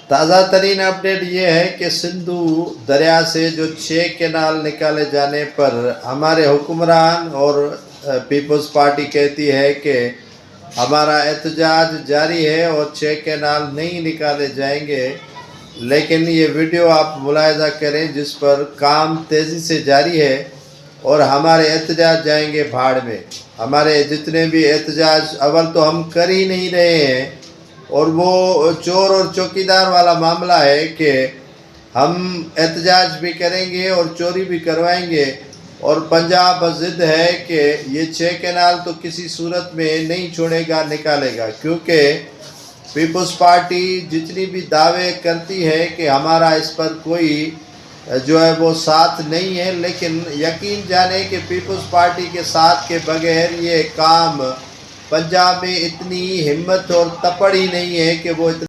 تازہ ترین اپڈیٹ یہ ہے کہ سندھو دریا سے جو 6 کینال نکالے جانے پر ہمارے حکمران اور پیپلز پارٹی کہتی ہے کہ ہمارا احتجاج جاری ہے اور 6 کینال نہیں نکالے جائیں گے، لیکن یہ ویڈیو آپ ملاحظہ کریں جس پر کام تیزی سے جاری ہے اور ہمارے احتجاج جائیں گے بھاڑ میں۔ ہمارے جتنے بھی احتجاج اول تو ہم کر ہی نہیں رہے ہیں، اور وہ چور اور چوکیدار والا معاملہ ہے کہ ہم احتجاج بھی کریں گے اور چوری بھی کروائیں گے، اور پنجاب ضد ہے کہ یہ 6 کینال تو کسی صورت میں نہیں چھوڑے گا، نکالے گا، کیونکہ پیپلز پارٹی جتنی بھی دعوے کرتی ہے کہ ہمارا اس پر کوئی جو ہے وہ ساتھ نہیں ہے، لیکن یقین جانیں کہ پیپلز پارٹی کے ساتھ کے بغیر یہ کام پنجاب میں اتنی ہمت اور تپڑ ہی نہیں ہے کہ وہ